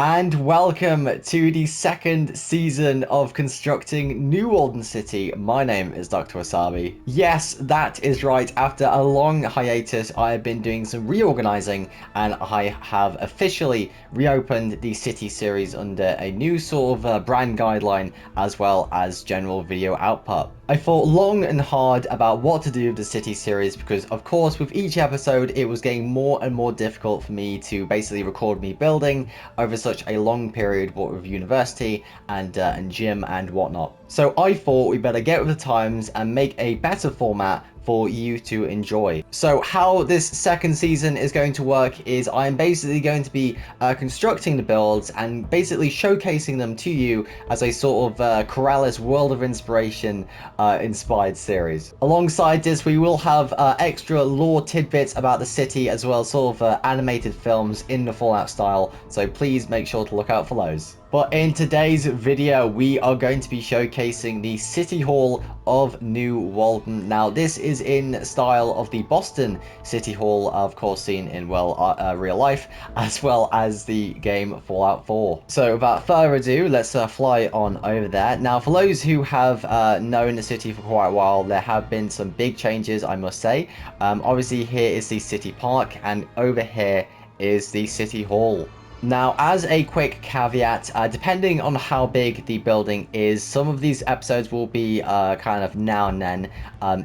And welcome to the second season of constructing New Walden City. My name is Dr. Wasabi. Yes, that is right. After a long hiatus, I have been doing some reorganizing and I have officially reopened the City series under a new sort of brand guideline as well as general video output. I thought long and hard about what to do with the City series because, of course, with each episode, it was getting more and more difficult for me to basically record me building over such a long period, what with university and gym and whatnot. So I thought we better get with the times and make a better format for you to enjoy. So how this second season is going to work is I'm basically going to be constructing the builds and basically showcasing them to you as a sort of Corrales World of Inspiration inspired series. Alongside this, we will have extra lore tidbits about the city as well as sort of animated films in the Fallout style, so please make sure to look out for those. But in today's video, we are going to be showcasing the City Hall of New Walden. Now, this is in style of the Boston City Hall, of course, seen in, well, real life, as well as the game Fallout 4. So, without further ado, let's fly on over there. Now, for those who have known the city for quite a while, there have been some big changes, I must say. Obviously, here is the City Park, and over here is the City Hall. Now, as a quick caveat, depending on how big the building is, some of these episodes will be kind of now and then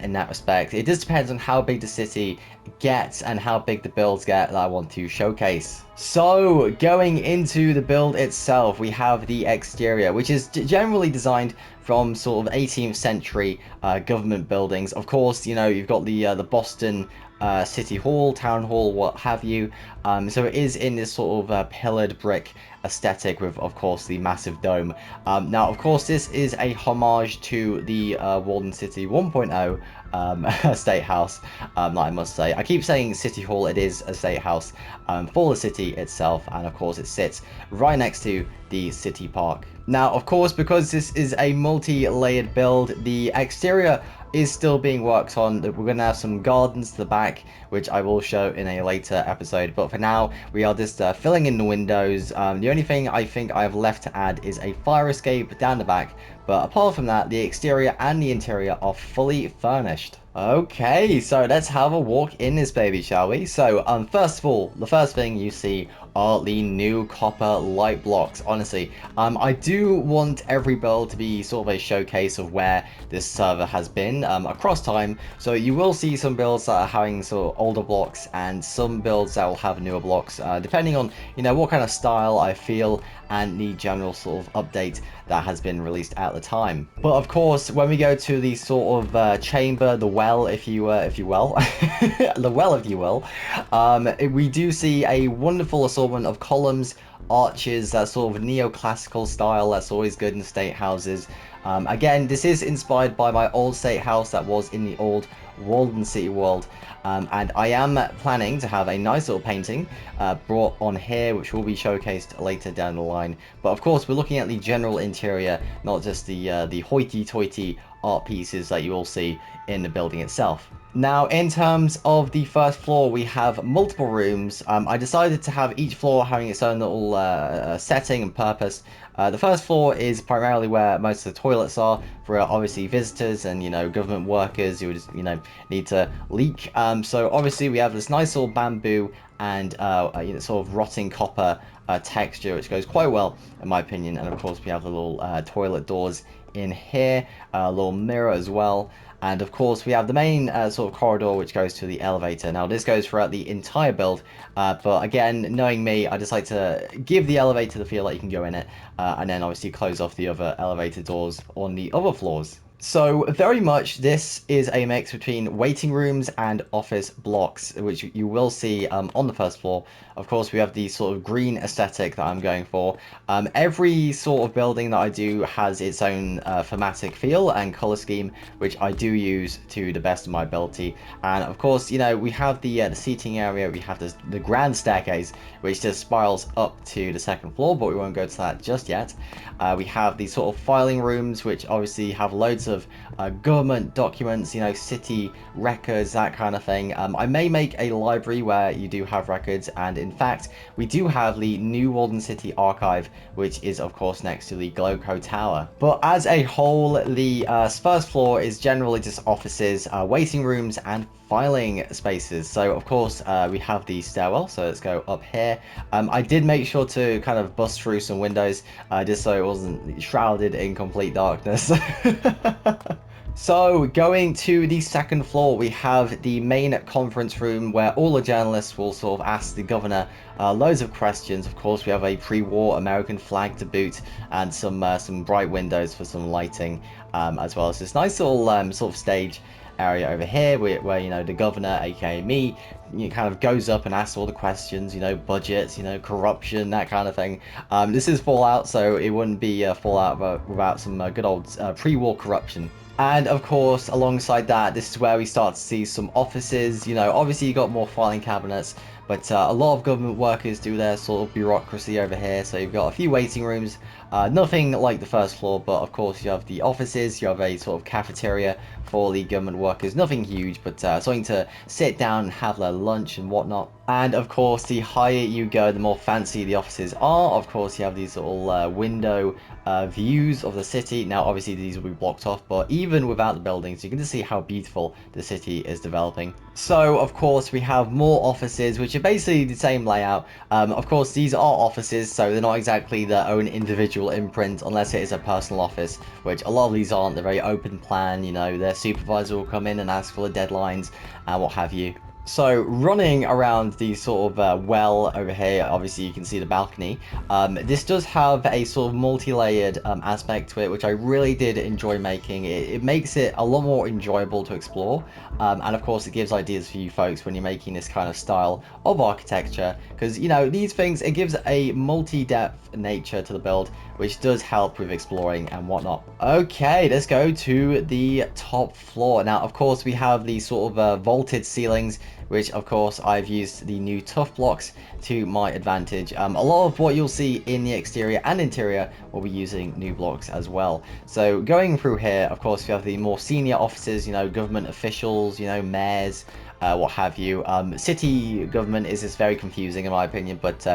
in that respect. It just depends on how big the city gets and how big the builds get that I want to showcase. So, going into the build itself, we have the exterior, which is generally designed from sort of 18th century government buildings. Of course, you know, you've got the Boston City Hall, Town Hall, what have you. So it is in this sort of pillared brick aesthetic with, of course, the massive dome. Now, of course, this is a homage to the Walden City 1.0 state house, I must say. I keep saying City Hall, it is a state house for the city itself, and of course it sits right next to the City Park. Now, of course, because this is a multi-layered build, the exterior is still being worked on. We're going to have some gardens to the back, which I will show in a later episode, but for now we are just filling in the windows. The only thing I think I have left to add is a fire escape down the back, but apart from that, the exterior and the interior are fully furnished. Okay, so let's have a walk in this baby, shall we? So, first of all, the first thing you see are the new copper light blocks. Honestly, I do want every build to be sort of a showcase of where this server has been across time. So you will see some builds that are having sort of older blocks and some builds that will have newer blocks, depending on, you know, what kind of style I feel and the general sort of update that has been released at the time. But of course, when we go to the sort of chamber, the well, if you will, the well, if you will, we do see a wonderful assortment of columns, arches, that sort of neoclassical style that's always good in state houses. Again, this is inspired by my old state house that was in the old Walden City world, and I am planning to have a nice little painting brought on here, which will be showcased later down the line. But of course, we're looking at the general interior, not just the hoity-toity art pieces that you will see in the building itself. Now, in terms of the first floor, we have multiple rooms. I decided to have each floor having its own little setting and purpose. The first floor is primarily where most of the toilets are for obviously visitors and, you know, government workers who just, you know, need to leak. So obviously we have this nice little bamboo and you know, sort of rotting copper texture, which goes quite well in my opinion. And of course we have the little toilet doors in here, a little mirror as well. And of course we have the main sort of corridor which goes to the elevator. Now this goes throughout the entire build, but again, knowing me, I just like to give the elevator the feel that you can go in it, and then obviously close off the other elevator doors on the other floors. So very much this is a mix between waiting rooms and office blocks, which you will see on the first floor. Of course, we have the sort of green aesthetic that I'm going for. Every sort of building that I do has its own thematic feel and color scheme, which I do use to the best of my ability. And of course, you know, we have the seating area, we have the grand staircase, which just spirals up to the second floor, but we won't go to that just yet. We have these sort of filing rooms, which obviously have loads loads of government documents, you know, city records, that kind of thing. I may make a library where you do have records, and in fact, we do have the New Walden City archive, which is of course next to the Gloco Tower. But as a whole, the first floor is generally just offices, waiting rooms, and filing spaces. So of course we have the stairwell, so let's go up here. I did make sure to kind of bust through some windows just so it wasn't shrouded in complete darkness. So going to the second floor, we have the main conference room where all the journalists will sort of ask the governor loads of questions. Of course, we have a pre-war American flag to boot, and some bright windows for some lighting, as well as this nice little sort of stage area over here where you know, the governor, aka me, kind of goes up and asks all the questions, you know, budgets, you know, corruption, that kind of thing. This is Fallout, so it wouldn't be Fallout without some good old pre-war corruption. And of course, alongside that, this is where we start to see some offices. You know, obviously you got more filing cabinets, but a lot of government workers do their sort of bureaucracy over here. So you've got a few waiting rooms, nothing like the first floor, but of course you have the offices, you have a sort of cafeteria for the government workers, nothing huge, but something to sit down and have their lunch and whatnot. And of course, the higher you go, the more fancy the offices are. Of course, you have these little window views of the city. Now, obviously, these will be blocked off, but even without the buildings, you can just see how beautiful the city is developing. So, of course, we have more offices, which are basically the same layout. Of course, these are offices, so they're not exactly their own individual imprint, unless it is a personal office, which a lot of these aren't. They're very open plan, you know, their supervisor will come in and ask for the deadlines and what have you. So running around the sort of well over here, obviously you can see the balcony. This does have a sort of multi-layered aspect to it, which I really did enjoy making. It makes it a lot more enjoyable to explore, and of course it gives ideas for you folks when you're making this kind of style of architecture, because you know, these things, it gives a multi-depth nature to the build, which does help with exploring and whatnot. Okay, let's go to the top floor. Now, of course, we have these sort of vaulted ceilings, which of course I've used the new tough blocks to my advantage. A lot of what you'll see in the exterior and interior will be using new blocks as well. So going through here, of course, we have the more senior officers, you know, government officials, you know, mayors, what have you. City government is just very confusing in my opinion, but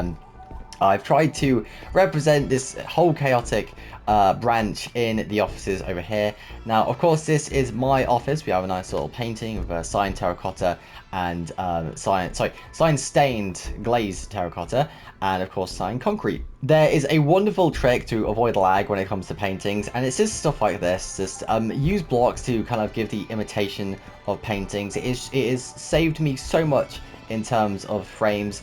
I've tried to represent this whole chaotic branch in the offices over here. Now, of course, this is my office. We have a nice little painting of a cyan terracotta and cyan stained glazed terracotta, and of course cyan concrete. There is a wonderful trick to avoid lag when it comes to paintings, and it's just stuff like this. Just use blocks to kind of give the imitation of paintings. It is saved me so much in terms of frames.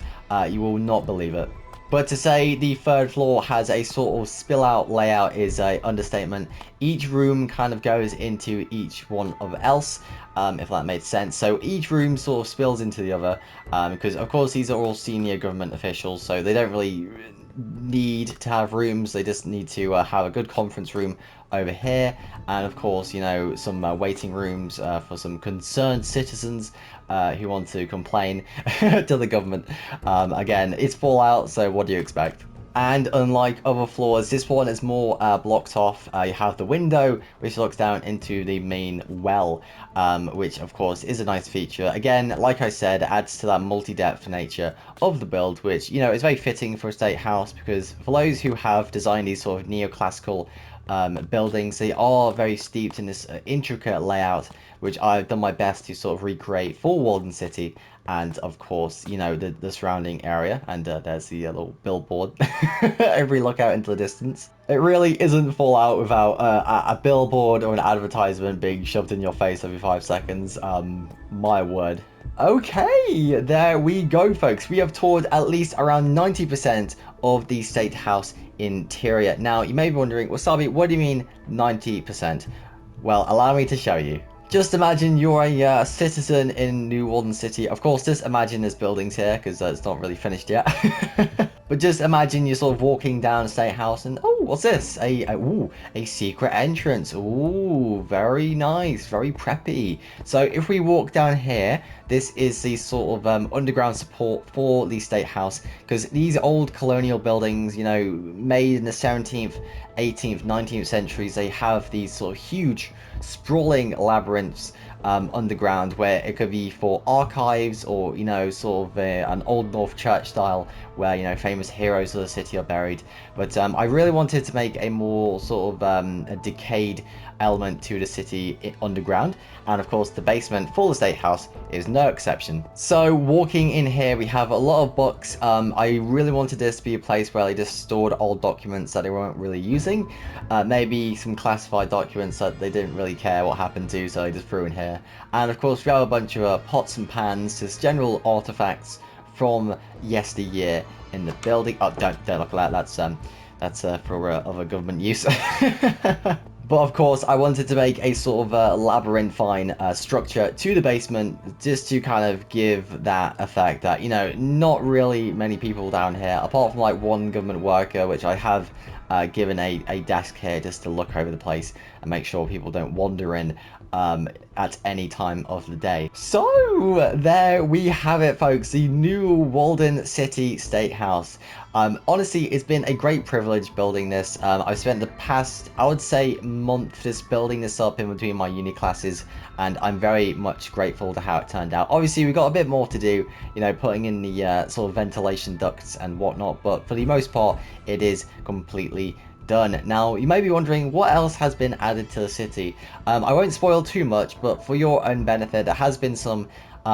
You will not believe it. But to say the third floor has a sort of spill out layout is a understatement. Each room kind of goes into each one of else, if that made sense. So each room sort of spills into the other, because of course these are all senior government officials, so they don't really need to have rooms. They just need to have a good conference room over here, and of course, you know, some waiting rooms for some concerned citizens who want to complain to the government. Again, it's Fallout, so what do you expect? And unlike other floors, this one is more blocked off. You have the window, which looks down into the main well, which of course is a nice feature. Again, like I said, it adds to that multi-depth nature of the build, which, you know, is very fitting for a state house, because for those who have designed these sort of neoclassical buildings, they are very steeped in this intricate layout, which I've done my best to sort of recreate for Walden City, and of course, you know, the surrounding area. And there's the little billboard every look out into the distance. It really isn't Fallout without a billboard or an advertisement being shoved in your face every 5 seconds. My word. Okay, there we go, folks. We have toured at least around 90% of the State House interior. Now, you may be wondering, Wasabi, what do you mean 90%? Well, allow me to show you. Just imagine you're a citizen in New Walden City. Of course, just imagine there's buildings here, because it's not really finished yet. But just imagine you're sort of walking down a state house and, oh, what's this? A secret entrance. Ooh, very nice, very preppy. So if we walk down here, this is the sort of underground support for the state house, because these old colonial buildings, you know, made in the 17th, 18th, 19th centuries, they have these sort of huge sprawling labyrinths underground, where it could be for archives, or, you know, sort of an old North church style where, you know, famous heroes of the city are buried. But I really wanted to make a more sort of a decayed element to the city underground, and of course the basement for the state house is no exception. So walking in here, we have a lot of books. I really wanted this to be a place where they just stored old documents that they weren't really using, maybe some classified documents that they didn't really care what happened to, so they just threw in here. And of course we have a bunch of pots and pans, just general artifacts from yesteryear in the building. Oh, don't look at that. That's for other government use. But of course, I wanted to make a sort of labyrinthine structure to the basement, just to kind of give that effect that, you know, not really many people down here, apart from like one government worker, which I have given a desk here just to look over the place and make sure people don't wander in at any time of the day. So there we have it, folks, the new Walden City State House. Honestly, it's been a great privilege building this. I've spent the past, I would say, month just building this up in between my uni classes, and I'm very much grateful to how it turned out. Obviously, we've got a bit more to do, you know, putting in the sort of ventilation ducts and whatnot, but for the most part, it is completely done. Now, you may be wondering what else has been added to the city. I won't spoil too much, but for your own benefit, there has been some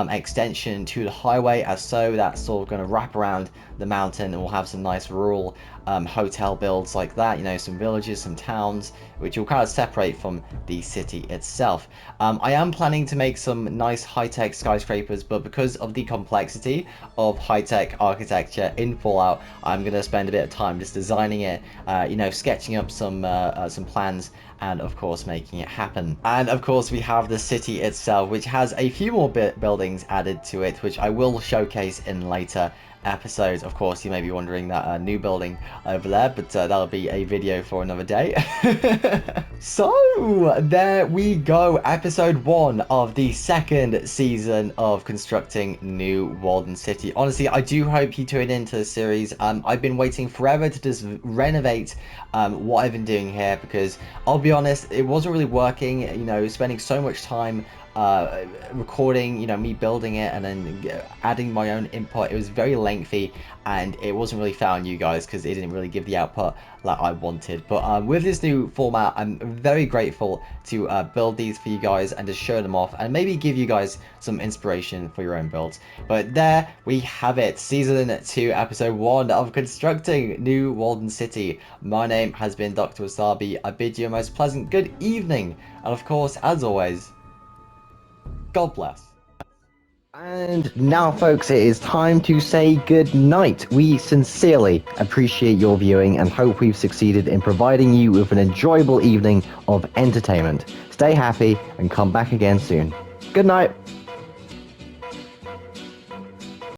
extension to the highway, as so that's sort of going to wrap around the mountain, and we'll have some nice rural hotel builds like that, you know, some villages, some towns, which will kind of separate from the city itself. I am planning to make some nice high-tech skyscrapers, but because of the complexity of high-tech architecture in Fallout, I'm going to spend a bit of time just designing it, you know, sketching up some plans, and of course making it happen. And of course we have the city itself, which has a few more buildings added to it, which I will showcase in later episodes. Of course, you may be wondering that new building over there, but that'll be a video for another day. So there we go, episode 1 of the 2nd season of constructing New Walden City. Honestly, I do hope you tune into the series. I've been waiting forever to just renovate what I've been doing here, because I'll be honest, it wasn't really working, you know, spending so much time recording, you know, me building it and then adding my own input. It was very lengthy, and it wasn't really fair on you guys because it didn't really give the output that I wanted. But with this new format, I'm very grateful to build these for you guys and to show them off and maybe give you guys some inspiration for your own builds. But there we have it, season 2 episode 1 of constructing New Walden City. My name has been Dr. Wasabi. I bid you a most pleasant good evening, and of course, as always, God bless. And now, folks, it is time to say good night. We sincerely appreciate your viewing and hope we've succeeded in providing you with an enjoyable evening of entertainment. Stay happy and come back again soon. Good night.